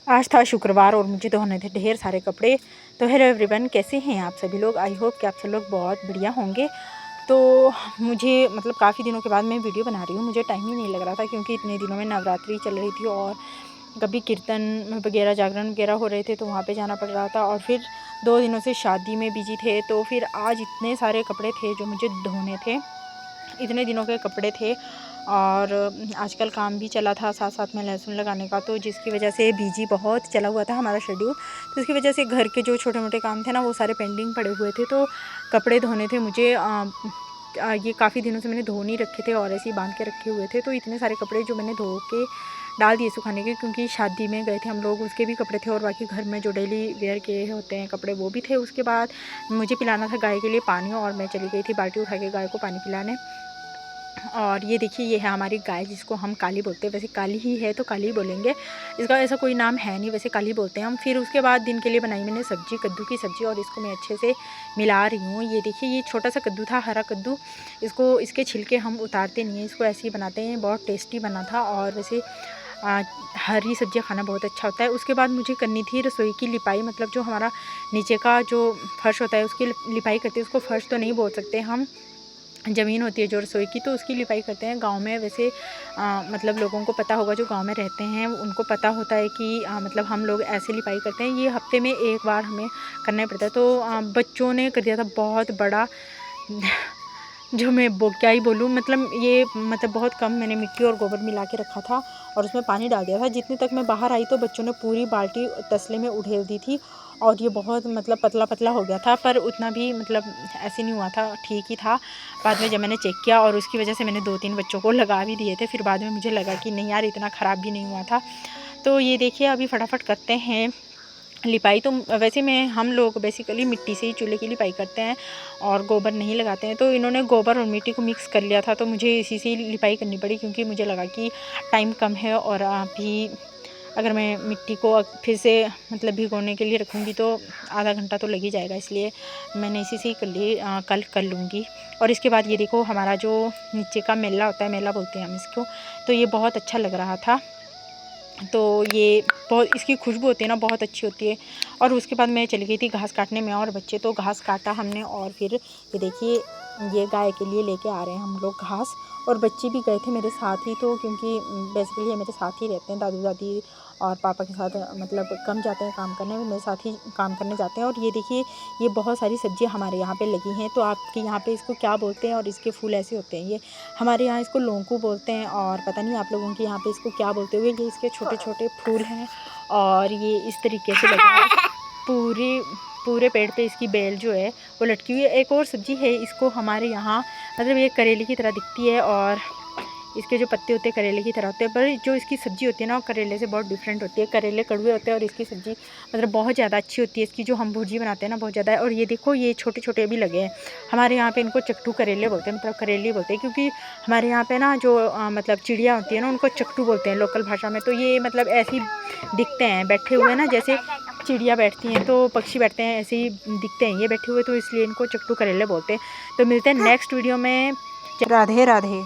आज था शुक्रवार और मुझे धोने थे ढेर सारे कपड़े। तो हेलो एवरीवन, कैसे हैं आप सभी लोग? आई होप कि आप सब लोग बहुत बढ़िया होंगे। तो मुझे मतलब काफ़ी दिनों के बाद मैं वीडियो बना रही हूँ। मुझे टाइम ही नहीं लग रहा था क्योंकि इतने दिनों में नवरात्रि चल रही थी और कभी कीर्तन वगैरह जागरण वगैरह हो रहे थे तो वहाँ पे जाना पड़ रहा था, और फिर 2 दिनों से शादी में बिजी थे। तो फिर आज इतने सारे कपड़े थे जो मुझे धोने थे, इतने दिनों के कपड़े थे। और आजकल काम भी चला था साथ साथ में लहसुन लगाने का, तो जिसकी वजह से बिजी बहुत चला हुआ था हमारा शेड्यूल। तो इसकी वजह से घर के जो छोटे मोटे काम थे ना वो सारे पेंडिंग पड़े हुए थे। तो कपड़े धोने थे मुझे। ये काफ़ी दिनों से मैंने धो नहीं रखे थे और ऐसे ही बांध के रखे हुए थे। तो इतने सारे कपड़े जो मैंने धो के डाल दिए सुखाने के, क्योंकि शादी में गए थे हम लोग, उसके भी कपड़े थे और बाकी घर में जो डेली वेयर के होते हैं कपड़े वो भी थे। उसके बाद मुझे पिलाना था गाय के लिए पानी और मैं चली गई थी बाल्टी उठा के गाय को पानी पिलाने। और ये देखिए, ये है हमारी गाय जिसको हम काली बोलते हैं। वैसे काली ही है तो काली ही बोलेंगे, इसका ऐसा कोई नाम है नहीं, वैसे काली बोलते हैं हम। फिर उसके बाद दिन के लिए बनाई मैंने सब्जी, कद्दू की सब्जी, और इसको मैं अच्छे से मिला रही हूँ। ये देखिए, ये छोटा सा कद्दू था, हरा कद्दू। इसके छिलके हम उतारते नहीं हैं, इसको ऐसे ही बनाते हैं। बहुत टेस्टी बना था। और वैसे हरी सब्जियां खाना बहुत अच्छा होता है। उसके बाद मुझे करनी थी रसोई की लिपाई, मतलब जो हमारा नीचे का जो फर्श होता है उसकी लिपाई करते हैं। उसको फर्श तो नहीं बोल सकते हम, ज़मीन होती है जो रसोई की, तो उसकी लिपाई करते हैं गांव में। वैसे मतलब लोगों को पता होगा, जो गांव में रहते हैं उनको पता होता है कि मतलब हम लोग ऐसे लिपाई करते हैं। ये हफ्ते में एक बार हमें करना ही पड़ता है। तो बच्चों ने कर दिया था बहुत बड़ा जो मैं क्या ही बोलूँ, मतलब ये मतलब बहुत कम मैंने मिट्टी और गोबर मिला के रखा था और उसमें पानी डाल दिया था। जितने तक मैं बाहर आई तो बच्चों ने पूरी बाल्टी तसले में उड़ेल दी थी और ये बहुत मतलब पतला पतला हो गया था, पर उतना भी मतलब ऐसे नहीं हुआ था, ठीक ही था। बाद में जब मैंने चेक किया, और उसकी वजह से मैंने 2-3 बच्चों को लगा भी दिए थे। फिर बाद में मुझे लगा कि नहीं यार, इतना ख़राब भी नहीं हुआ था। तो ये देखिए, अभी फटाफट करते हैं लिपाई। तो वैसे में हम लोग बेसिकली मिट्टी से ही चूल्हे की लिपाई करते हैं और गोबर नहीं लगाते हैं। तो इन्होंने गोबर और मिट्टी को मिक्स कर लिया था, तो मुझे इसी से ही लिपाई करनी पड़ी, क्योंकि मुझे लगा कि टाइम कम है और अभी अगर मैं मिट्टी को फिर से मतलब भिगोने के लिए रखूँगी तो आधा घंटा तो लग ही जाएगा, इसलिए मैंने इसी से ही कर ली, कल कर लूँगी। और इसके बाद ये देखो, हमारा जो नीचे का मेला होता है, मेला बोलते हैं हम इसको, तो ये बहुत अच्छा लग रहा था। तो ये बहुत, इसकी खुशबू होती है ना, बहुत अच्छी होती है। और उसके बाद मैं चली गई थी घास काटने में, और बच्चे तो घास काटा हमने। और फिर ये देखिए, ये गाय के लिए लेके आ रहे हैं हम लोग घास, और बच्चे भी गए थे मेरे साथ ही। तो क्योंकि बेसिकली ये मेरे साथ ही रहते हैं, दादू दादी और पापा के साथ मतलब कम जाते हैं काम करने में, मेरे साथ ही काम करने जाते हैं। और ये देखिए, ये बहुत सारी सब्जियां हमारे यहाँ पे लगी हैं। तो आपके यहाँ पे इसको क्या बोलते हैं? और इसके फूल ऐसे होते हैं, ये हमारे यहाँ इसको लौंकू बोलते हैं, और पता नहीं आप लोगों के यहाँ पे इसको क्या बोलते हुए। ये इसके छोटे छोटे फूल हैं और ये इस तरीके से लगे हैं। पूरे पेड़ पे इसकी बेल जो है वो लटकी हुई है। एक और सब्जी है, इसको हमारे यहाँ मतलब ये करेले की तरह दिखती है, और इसके जो पत्ते होते हैं करेले की तरह होते हैं, पर जो इसकी सब्ज़ी होती है ना वो करेले से बहुत डिफरेंट होती है। करेले कड़वे होते हैं और इसकी सब्ज़ी मतलब बहुत ज़्यादा अच्छी होती है। इसकी जो हम भुर्जी बनाते हैं ना, बहुत ज़्यादा है। और ये देखो, ये छोटे छोटे भी लगे हैं। हमारे यहाँ पे इनको चक्टू करेले बोलते हैं, मतलब करेले बोलते हैं, क्योंकि हमारे यहाँ पे ना जो मतलब चिड़िया होती है ना, उनको चक्टू बोलते हैं लोकल भाषा में। तो ये मतलब ऐसे ही दिखते हैं बैठे हुए ना, जैसे चिड़िया बैठती हैं तो पक्षी बैठते हैं, ऐसे ही दिखते हैं ये बैठे हुए, तो इसलिए इनको चक्टू करेले बोलते हैं। तो मिलते हैं नेक्स्ट वीडियो में। राधे राधे।